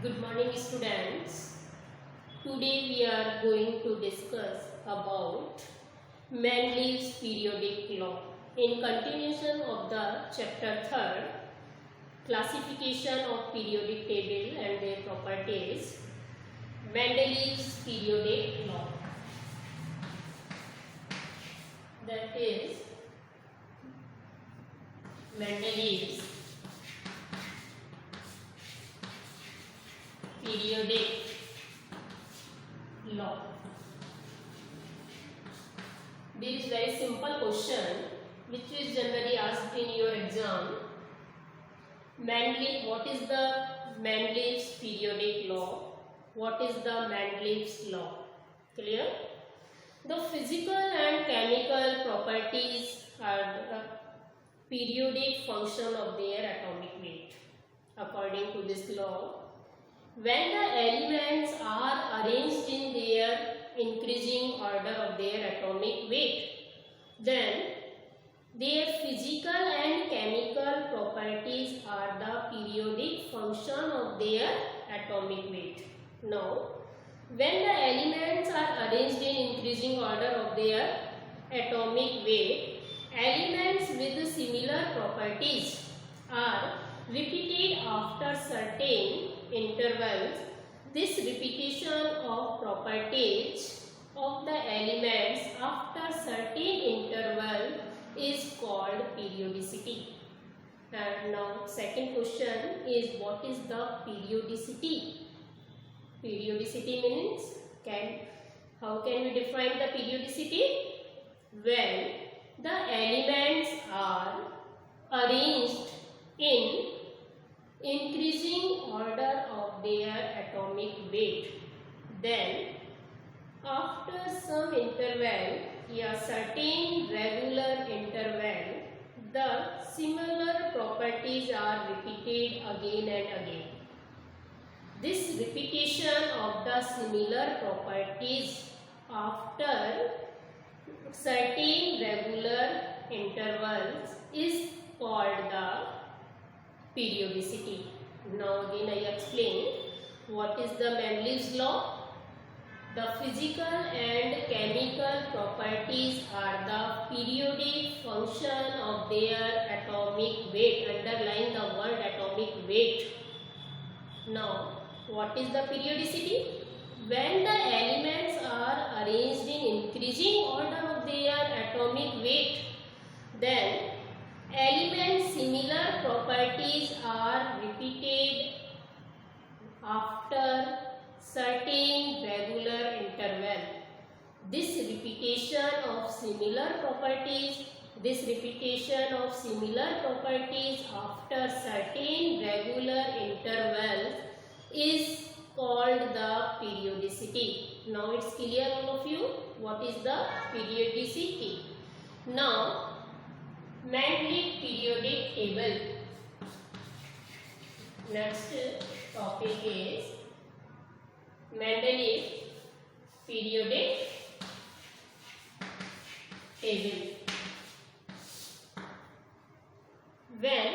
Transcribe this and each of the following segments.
Good morning students. Today we are going to discuss about Mendeleev's periodic law. In continuation of the chapter 3rd, classification of periodic table and their properties, Mendeleev's periodic law. That is Mendeleev's periodic law. There is very simple question which is generally asked in your exam. What is the Mendeleev's periodic law? What is the Mendeleev's law? Clear? The physical and chemical properties are the periodic function of their atomic weight. According to this law, when the elements are arranged in their increasing order of their atomic weight, then their physical and chemical properties are the periodic function of their atomic weight. Now, when the elements are arranged in increasing order of their atomic weight, elements with similar properties are repeated after certain intervals. This repetition of properties of the elements after certain interval is called periodicity. And now second question is, what is the periodicity? Periodicity means, how can we define the periodicity? When the elements are arranged in increasing order of their atomic weight, then after some interval, a certain regular interval, the similar properties are repeated again and again. This repetition of the similar properties after certain regular intervals is called the periodicity. Now again I explain what is the Mendeleev's law. The physical and chemical properties are the periodic function of their atomic weight. Underline the word atomic weight. Now, what is the periodicity? When the elements are arranged in increasing order of their atomic weight, then elements similar properties are repeated after certain regular interval. This repetition of similar properties after certain regular intervals is called the periodicity. Now it's clear all of you what is the periodicity. Now Mendeleev periodic table. Next topic is Mendeleev periodic table. When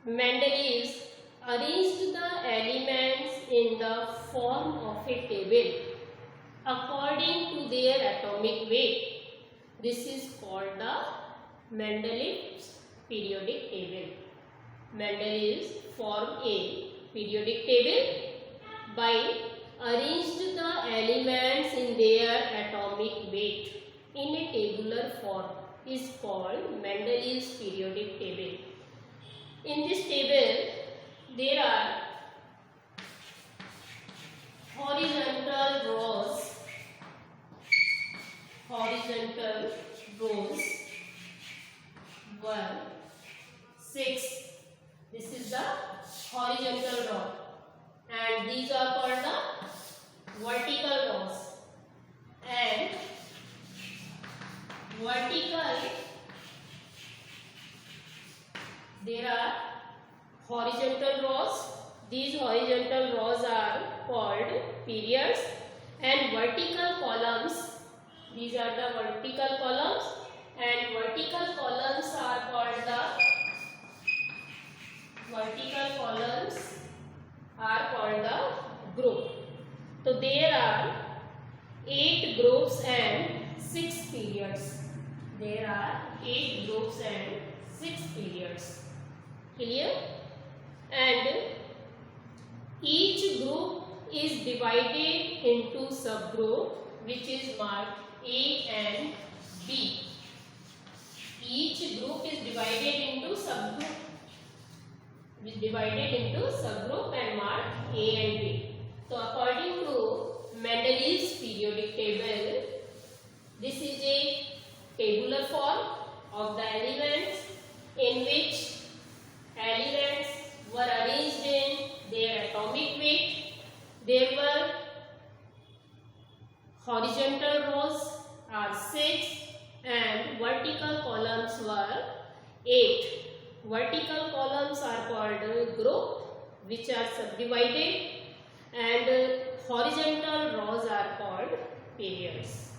Mendeleev arranged the elements in the form of a table according to their atomic weight, this is called the Mendeleev's periodic table. Mendeleev formed a periodic table by arranged the elements in their atomic weight in a tabular form is called Mendeleev's periodic table. In this table, there are horizontal rows 1, 6. This is the horizontal row, and these are called the vertical rows. And vertical, there are horizontal rows. These horizontal rows are called periods, and vertical columns, these are the vertical columns, and vertical columns are called the vertical columns periods. There are 8 groups and 6 periods. Clear? And each group is divided into subgroup, which is marked A and B. Each group is divided into subgroup and marked A and B. So according to Mendeleev's periodic table, this is a tabular form of the elements in which elements were arranged in their atomic weight. There were horizontal rows are 6 and vertical columns were 8. Vertical columns are called group, which are subdivided, and horizontal rows are called periods.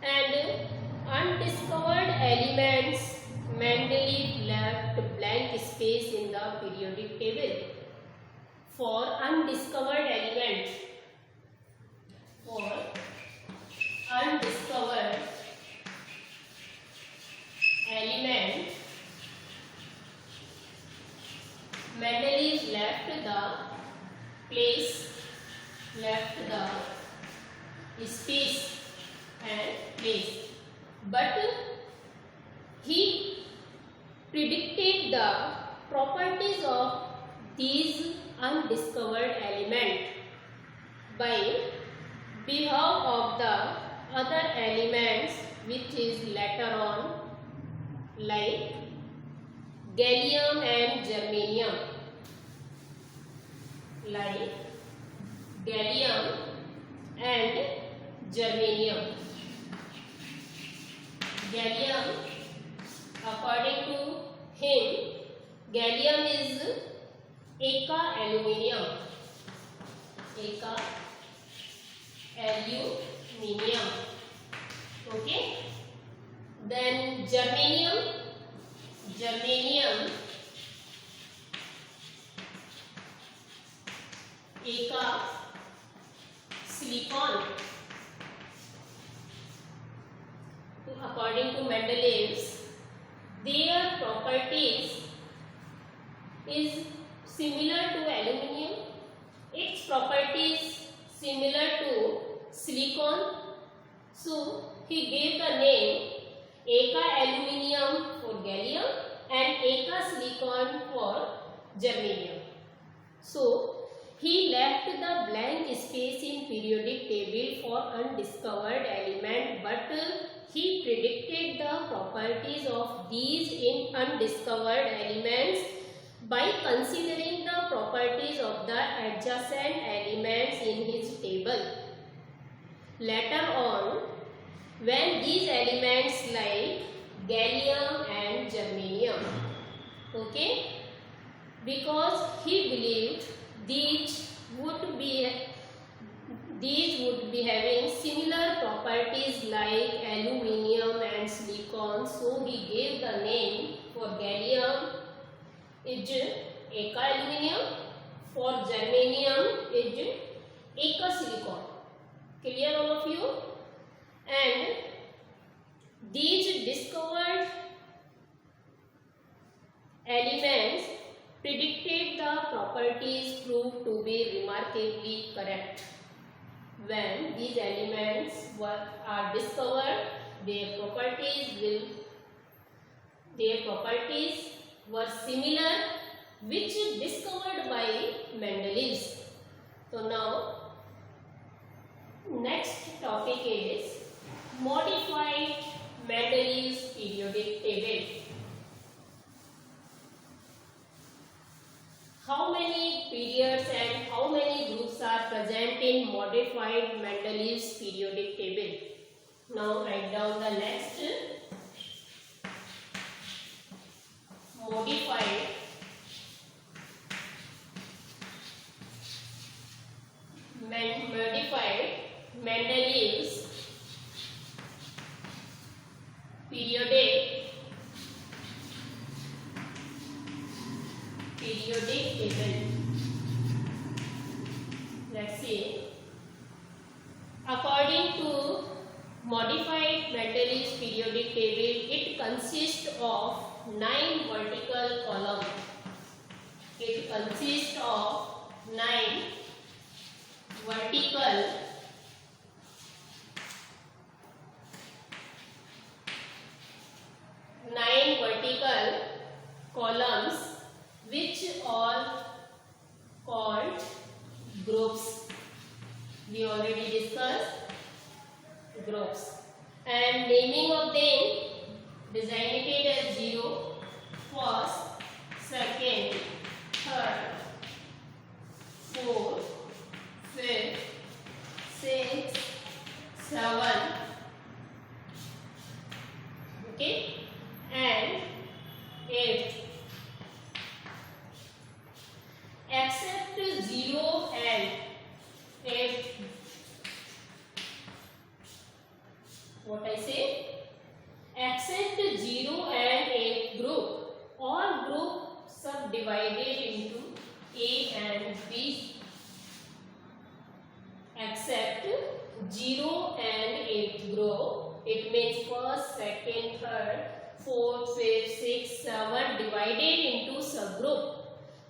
And undiscovered elements, Mendeleev left blank space in the periodic table. For undiscovered elements, Mendeleev left the space and place, but he predicted the properties of these undiscovered elements by behalf of the other elements, which is later on, like gallium and germanium. Gallium, according to him, gallium is Eka aluminium. Okay. Then germanium Eka silicon. According to Mendeleev's, their properties is similar to aluminium. Its properties similar to silicon. So he gave the name Eka aluminium for gallium and Eka silicon for germanium. So he left the blank space in periodic table for undiscovered element, but he predicted the properties of these in undiscovered elements by considering the properties of the adjacent elements in his table. Later on, when these elements like gallium and germanium, okay, because he believed these would be having similar properties like aluminium and silicon, so he gave the name for gallium is Eka aluminium, for germanium is Eka silicon. Clear all of you? And these discovered elements predicted the properties proved to be remarkably correct. When these elements are discovered, their properties were similar, which discovered by Mendeleev. So now next topic is modified Mendeleev's periodic table. How many periods and how many groups are present in modified Mendeleev's periodic table? Now write down the next. Modified Mendeleev's periodic table. Let's see. According to modified Mendeleev's periodic table, it consists of 9 vertical columns. It consists of 9 vertical columns, which are called groups. We already discussed groups, and naming of them designated as 0, first, second, third, fourth, fifth, sixth, seventh. Okay, and 8th. Except 0 and 8. What I say? Except 0 and 8 group. All groups subdivided into A and B. Except 0 and 8 group. It means first, second, third, fourth, fifth, sixth, 7 divided into subgroup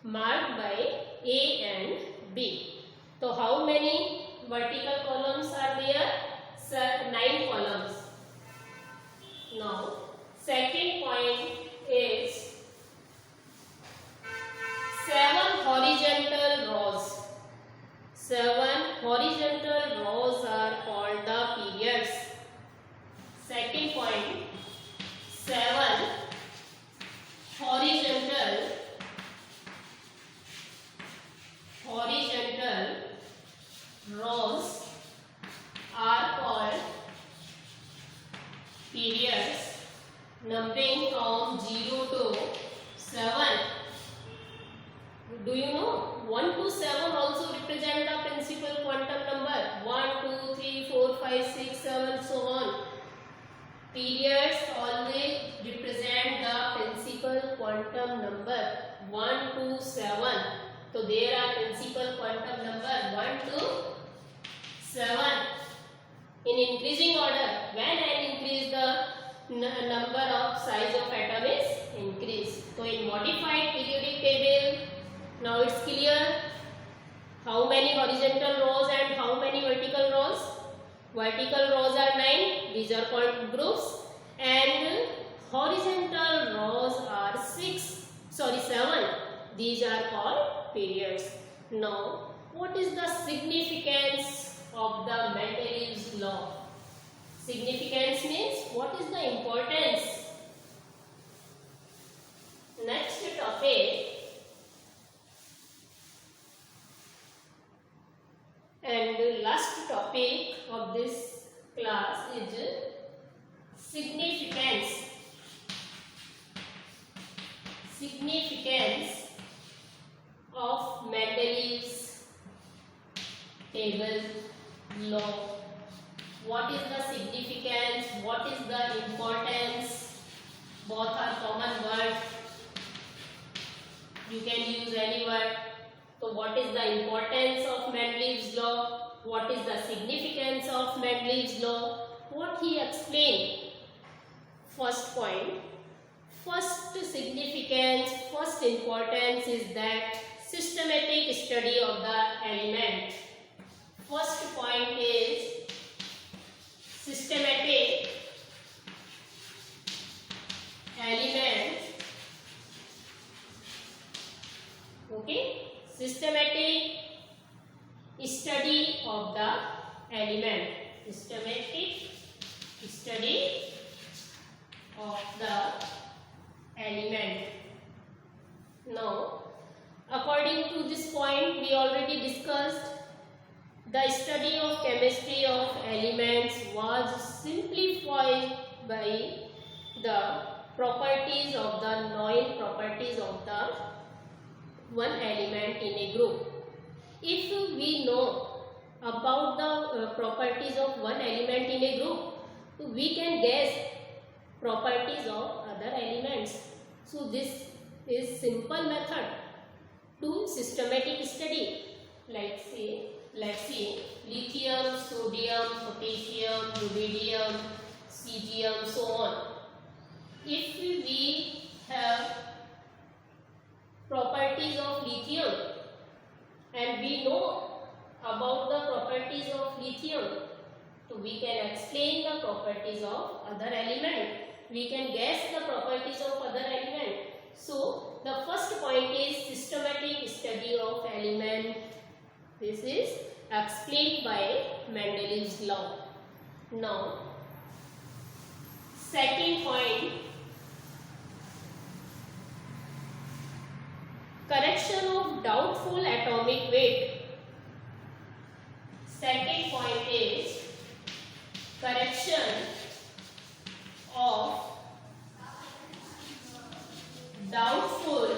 marked by A and B. So how many vertical columns are there? 9 columns. Now second point is 7 horizontal rows. 7 horizontal rows are called the periods. Second point, 7 horizontal rows are called periods, numbering from 0 to 7. Do you know 1 to 7 also represent the principal quantum number? 1, 2, 3, 4, 5, 6, 7, so on. Periods always represent the principal quantum number 1 to 7. So there are principal quantum number 1 to 7 in increasing order. When I increase the number of size of atom is increased. So in modified periodic table, now it's clear how many horizontal rows and how many vertical rows. Vertical rows are 9, these are called groups, and horizontal rows are 7, these are called periods. Now what is the significance of the Mendeleev's law? Significance means what is the importance. Next topic, and the last topic of this class is significance. Significance of Mendeleev's table law. What is the significance? What is the importance? Both are common words. You can use any word. So what is the importance of Mendeleev's law? What is the significance of Mendeleev's law? What he explained. First point, first significance, first importance is that systematic study of the element. First point is systematic element. Okay, systematic study of the element. Systematic study of the element. Now, according to this point, we already discussed the study of chemistry of elements was simplified by the properties of the known properties of the one element in a group. If we know about the properties of one element in a group, we can guess properties of other elements. So this is simple method to systematic study. Like say Let's see. Lithium, sodium, potassium, rubidium, cesium, so on. If we have properties of lithium and we know about the properties of lithium, so we can explain the properties of other element. We can guess the properties of other element. So the first point is systematic study of element. This is explained by Mendelev's law. Now, second point, correction of doubtful atomic weight. Second point is correction of doubtful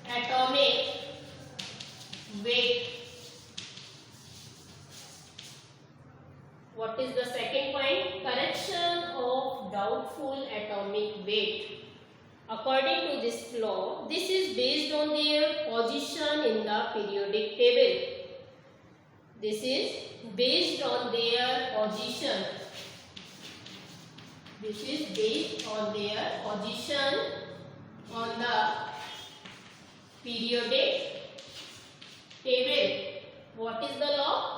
atomic weight. What is the second point? Correction of doubtful atomic weight. According to this law, this is based on their position in the periodic table. This is based on their position. This is based on their position on the periodic table. What is the law?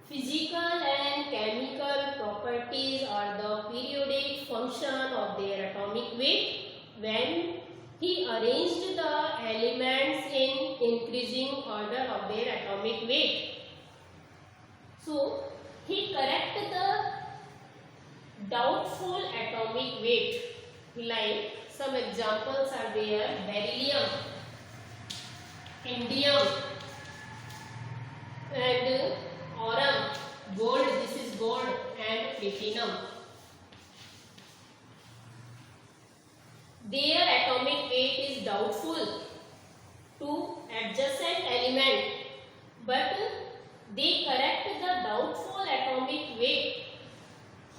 Physical and chemical properties are the periodic function of their atomic weight. When he arranged the elements in increasing order of their atomic weight, so he corrected the doubtful atomic weight. Like some examples are there: beryllium, indium, and aurum, gold, this is gold, and platinum. Their atomic weight is doubtful to adjacent element, but they correct the doubtful atomic weight.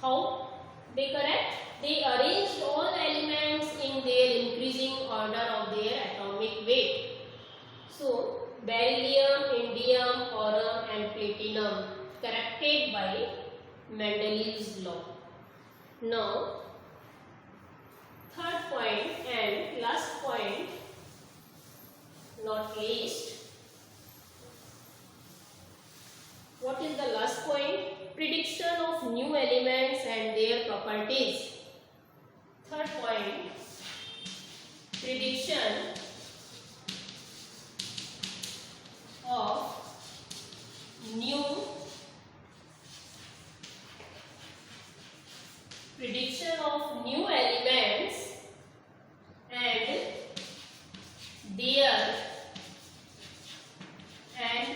How they correct? They arranged all elements in their increasing order of their atomic weight. So, beryllium, indium, aurum and platinum corrected by Mendelev's law. Now, third point and last point, not least. What is the last point? Prediction of new elements and their properties. Third point, prediction of new elements and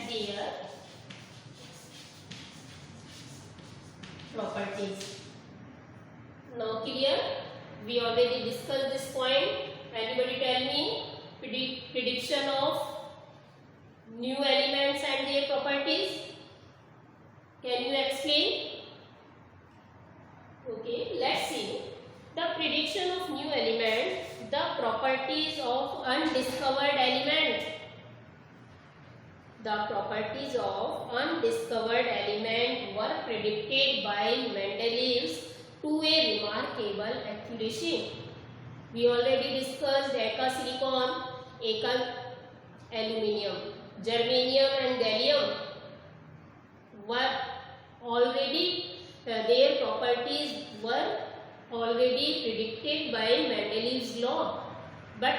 their properties. Now clear? We already discussed this point. Anybody tell me prediction of new elements and their properties? Can you explain? Okay, let's see. The prediction of new element, the properties of undiscovered element. The properties of undiscovered element were predicted by Mendelev's to a remarkable accuracy. We already discussed Eka silicon, Eka aluminium, germanium and gallium were already their properties were already predicted by Mendelev's law, but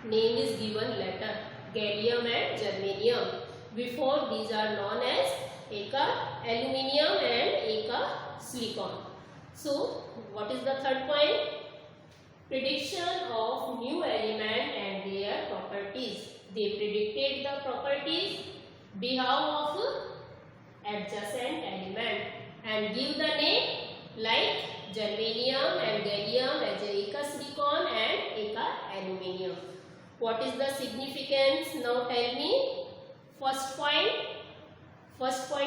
name is given later, gallium and germanium. Before, these are known as Eka aluminium and Eka silicon. So, what is the third point? Prediction of new element and their properties. They predicted the properties behalf of adjacent element and give the name like germanium and gallium as Eka silicon and Eka aluminium. What is the significance? Now tell me. First point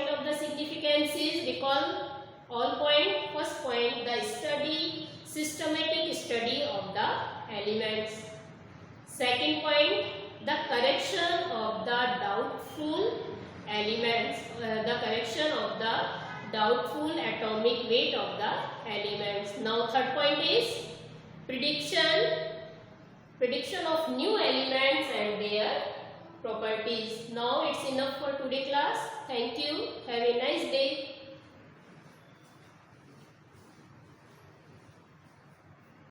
of the significance is, recall all point. First point, the systematic study of the elements. Second point, the correction of the doubtful elements, the correction of the doubtful atomic weight of the elements. Now third point is prediction of new elements and their properties. Now it's enough for today class. Thank you. Have a nice day.